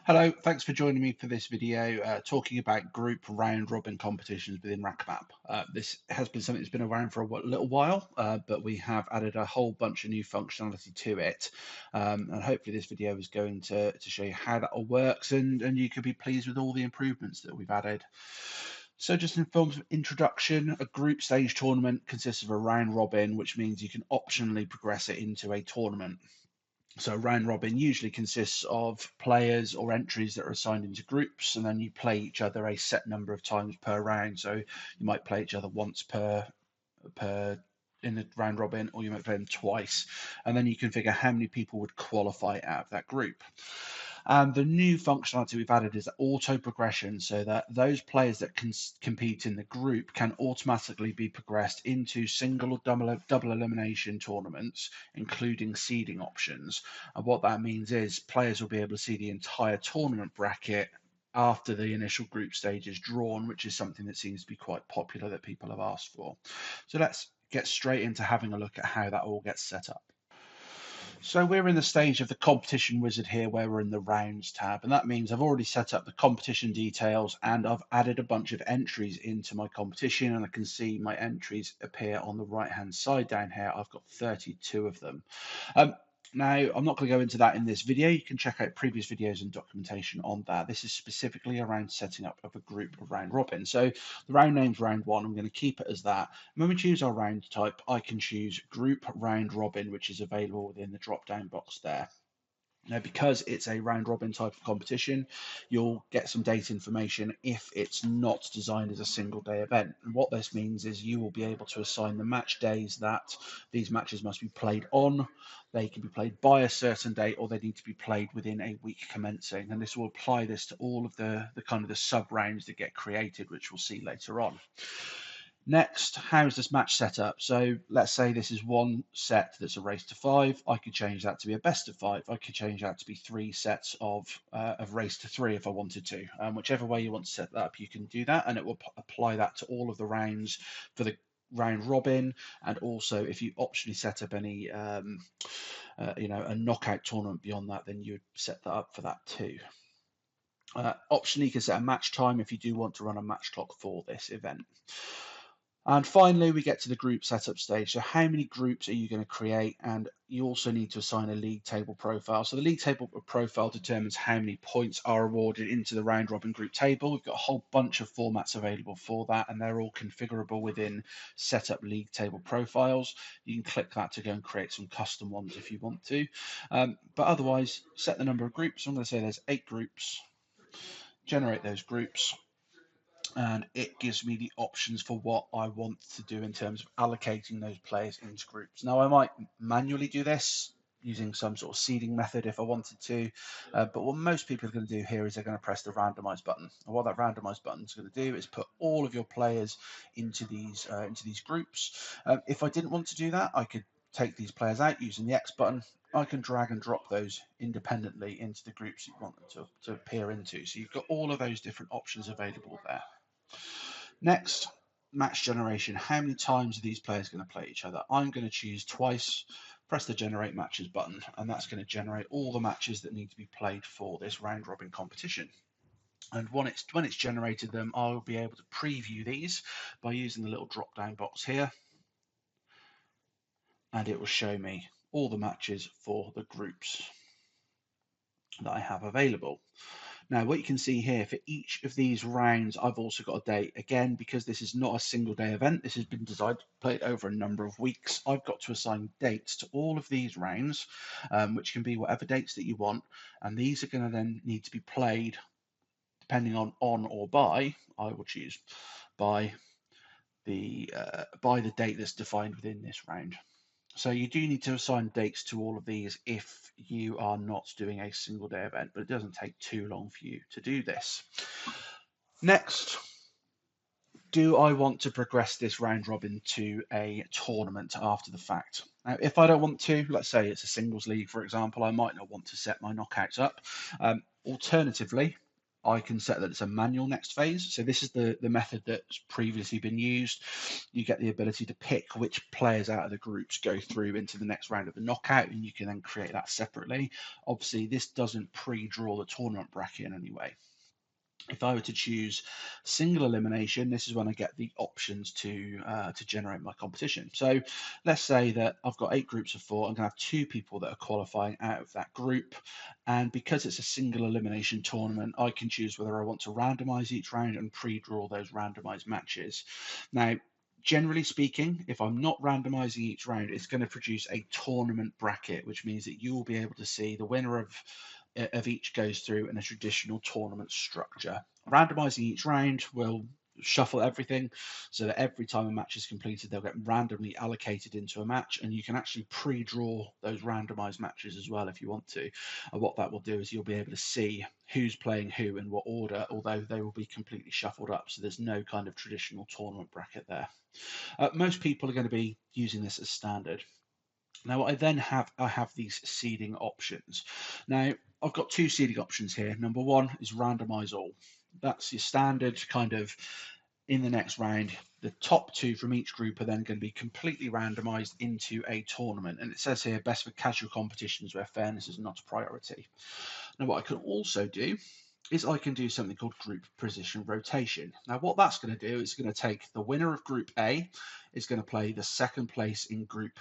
Hello, thanks for joining me for this video talking about group round robin competitions within RackEmApp. This has been something that's been around for a little while, but we have added a whole bunch of new functionality to it. And hopefully this video is going to show you how that all works and you could be pleased with all the improvements that we've added. So just in terms of introduction, a group stage tournament consists of a round robin, which means you can optionally progress it into a tournament. So round robin usually consists of players or entries that are assigned into groups, and then you play each other a set number of times per round. So you might play each other once per in the round robin, or you might play them twice, and then you can figure how many people would qualify out of that group. And the new functionality we've added is auto progression, so that those players that can compete in the group can automatically be progressed into single or double elimination tournaments, including seeding options. And what that means is players will be able to see the entire tournament bracket after the initial group stage is drawn, which is something that seems to be quite popular that people have asked for. So let's get straight into having a look at how that all gets set up. So we're in the stage of the competition wizard here where we're in the rounds tab, and that means I've already set up the competition details and I've added a bunch of entries into my competition, and I can see my entries appear on the right hand side down here. I've got 32 of them. Now, I'm not going to go into that in this video. You can check out previous videos and documentation on that. This is specifically around setting up of a group of round robin. So the round name's round one. I'm going to keep it as that. When we choose our round type, I can choose group round robin, which is available within the drop down box there. Now, because it's a round robin type of competition, you'll get some data information if it's not designed as a single day event. And what this means is you will be able to assign the match days that these matches must be played on. They can be played by a certain date, or they need to be played within a week commencing. And this will apply this to all of the kind of the sub rounds that get created, which we'll see later on. Next, how is this match set up? So let's say this is one set that's a race to 5. I could change that to be a best of 5. I could change that to be 3 sets of race to 3 if I wanted to. Whichever way you want to set that up, you can do that, and it will apply that to all of the rounds for the round robin. And also, if you optionally set up any, a knockout tournament beyond that, then you would set that up for that too. Optionally, you can set a match time if you do want to run a match clock for this event. And finally, we get to the group setup stage. So how many groups are you going to create? And you also need to assign a league table profile. So the league table profile determines how many points are awarded into the round robin group table. We've got a whole bunch of formats available for that, and they're all configurable within setup league table profiles. You can click that to go and create some custom ones if you want to. But otherwise, set the number of groups. I'm going to say there's 8 groups. Generate those groups, and it gives me the options for what I want to do in terms of allocating those players into groups. Now, I might manually do this using some sort of seeding method if I wanted to, but what most people are going to do here is they're going to press the randomize button. And what that randomize button is going to do is put all of your players into these groups. If I didn't want to do that, I could take these players out using the X button. I can drag and drop those independently into the groups you want them to appear into. So you've got all of those different options available there. Next, match generation. How many times are these players going to play each other? I'm going to choose twice, press the generate matches button, and that's going to generate all the matches that need to be played for this round robin competition. And when it's generated them, I'll be able to preview these by using the little drop down box here, and it will show me all the matches for the groups that I have available. Now, what you can see here, for each of these rounds, I've also got a date. Again, because this is not a single day event, this has been designed to play over a number of weeks. I've got to assign dates to all of these rounds, which can be whatever dates that you want. And these are going to then need to be played depending on or by. I will choose by the date that's defined within this round. So you do need to assign dates to all of these if you are not doing a single day event, but it doesn't take too long for you to do this. Next, do I want to progress this round robin to a tournament after the fact? Now, if I don't want to, let's say it's a singles league, for example, I might not want to set my knockouts up. Alternatively, I can set that it's a manual next phase. So this is the method that's previously been used. You get the ability to pick which players out of the groups go through into the next round of the knockout, and you can then create that separately. Obviously, this doesn't pre-draw the tournament bracket in any way. If I were to choose single elimination, this is when I get the options to generate my competition. So let's say that I've got 8 groups of 4. I'm going to have 2 people that are qualifying out of that group. And because it's a single elimination tournament, I can choose whether I want to randomize each round and pre-draw those randomized matches. Now, generally speaking, if I'm not randomizing each round, it's going to produce a tournament bracket, which means that you will be able to see the winner of each goes through in a traditional tournament structure. Randomizing each round will shuffle everything so that every time a match is completed, they'll get randomly allocated into a match, and you can actually pre-draw those randomized matches as well if you want to. And what that will do is you'll be able to see who's playing who in what order, although they will be completely shuffled up, so there's no kind of traditional tournament bracket there. Most people are going to be using this as standard. Now I have these seeding options. Now I've got 2 seeding options here. Number 1 is randomize all. That's your standard kind of in the next round. The top 2 from each group are then going to be completely randomized into a tournament. And it says here best for casual competitions where fairness is not a priority. Now what I can also do is I can do something called group position rotation. Now what that's going to do is going to take the winner of group A is going to play the second place in group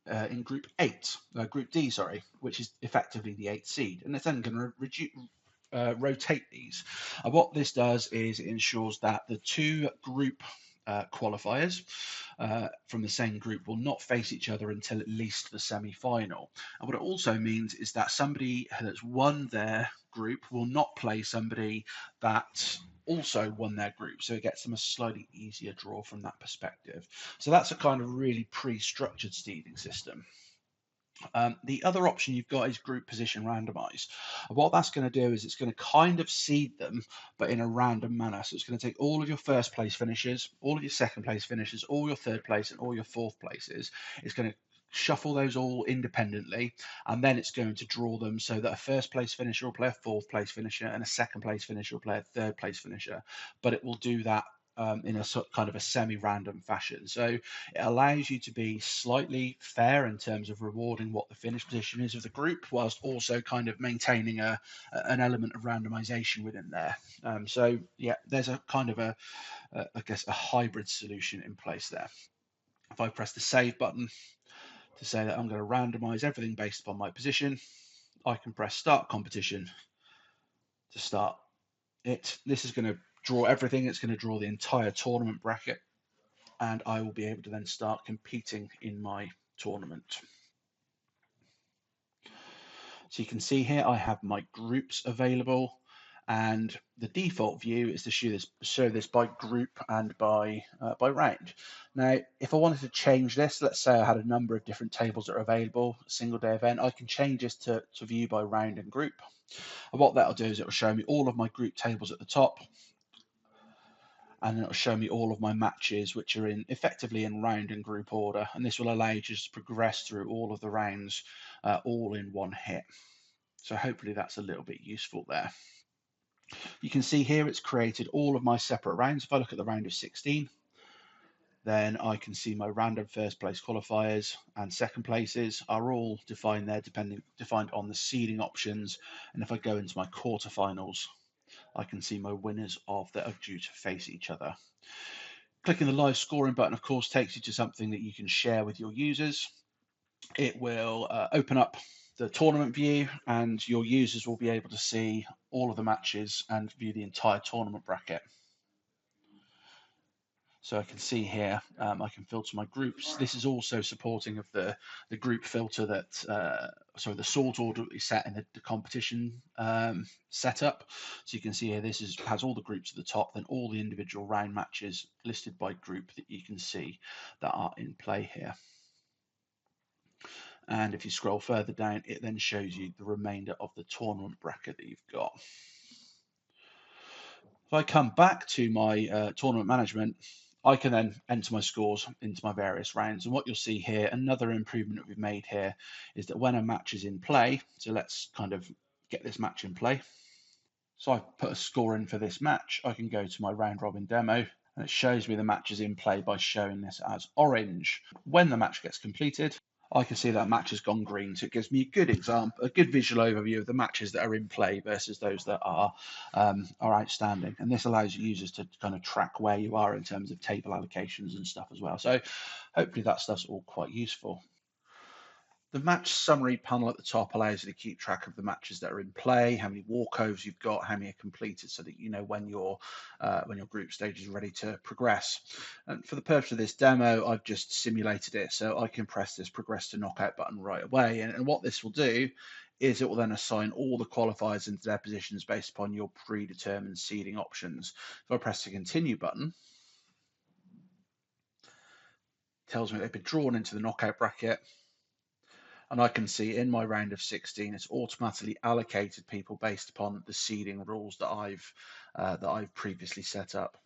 8, Group D, sorry, which is effectively the 8th seed, and it's then going to rotate these. What this does is it ensures that the 2 group qualifiers from the same group will not face each other until at least the semi-final. And what it also means is that somebody that's won their group will not play somebody that also won their group, so it gets them a slightly easier draw from that perspective. So that's a kind of really pre-structured seeding system. The other option you've got is group position randomize. What that's going to do is it's going to kind of seed them, but in a random manner. So it's going to take all of your first place finishes, all of your second place finishes, all your third place, and all your fourth places. It's going to shuffle those all independently, and then it's going to draw them so that a first place finisher will play a fourth place finisher, and a second place finisher will play a third place finisher. But it will do that in a kind of a semi-random fashion. So it allows you to be slightly fair in terms of rewarding what the finish position is of the group, whilst also kind of maintaining an element of randomization within there. So yeah, there's a kind of I guess a hybrid solution in place there. If I press the save button to say that I'm going to randomize everything based upon my position, I can press start competition to start it. This is going to draw everything. It's going to draw the entire tournament bracket, and I will be able to then start competing in my tournament. So you can see here I have my groups available, and the default view is to show this by group and by round. Now, if I wanted to change this, let's say I had a number of different tables that are available, a single day event, I can change this to view by round and group. And what that'll do is it will show me all of my group tables at the top, and it'll show me all of my matches, which are effectively in round and group order. And this will allow you to progress through all of the rounds all in one hit. So hopefully that's a little bit useful there. You can see here it's created all of my separate rounds. If I look at the round of 16, then I can see my random first place qualifiers and second places are all defined there, defined on the seeding options. And if I go into my quarterfinals, I can see my winners that are due to face each other. Clicking the live scoring button, of course, takes you to something that you can share with your users. It will open up the tournament view, and your users will be able to see all of the matches and view the entire tournament bracket. So I can see here, I can filter my groups. This is also supporting of the group filter that, the sort order that we set in the competition setup. So you can see here, this has all the groups at the top, then all the individual round matches listed by group that you can see that are in play here. And if you scroll further down, it then shows you the remainder of the tournament bracket that you've got. If I come back to my tournament management, I can then enter my scores into my various rounds. And what you'll see here, another improvement that we've made here, is that when a match is in play, so let's kind of get this match in play. So I've put a score in for this match. I can go to my round robin demo and it shows me the matches in play by showing this as orange. When the match gets completed, I can see that match has gone green. So it gives me a good example, a good visual overview of the matches that are in play versus those that are outstanding. And this allows users to kind of track where you are in terms of table allocations and stuff as well. So hopefully that stuff's all quite useful. The match summary panel at the top allows you to keep track of the matches that are in play, how many walkovers you've got, how many are completed, so that you know when your group stage is ready to progress. And for the purpose of this demo, I've just simulated it, so I can press this progress to knockout button right away. And what this will do is it will then assign all the qualifiers into their positions based upon your predetermined seeding options. If I press the continue button, it tells me they've been drawn into the knockout bracket. And I can see in my round of 16, it's automatically allocated people based upon the seeding rules that I've previously set up.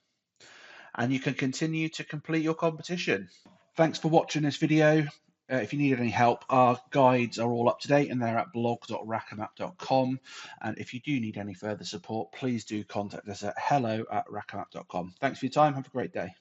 And you can continue to complete your competition. Thanks for watching this video. If you need any help, our guides are all up to date and they're at blog.rackemapp.com. And if you do need any further support, please do contact us at hello@rackemapp.com. Thanks for your time. Have a great day.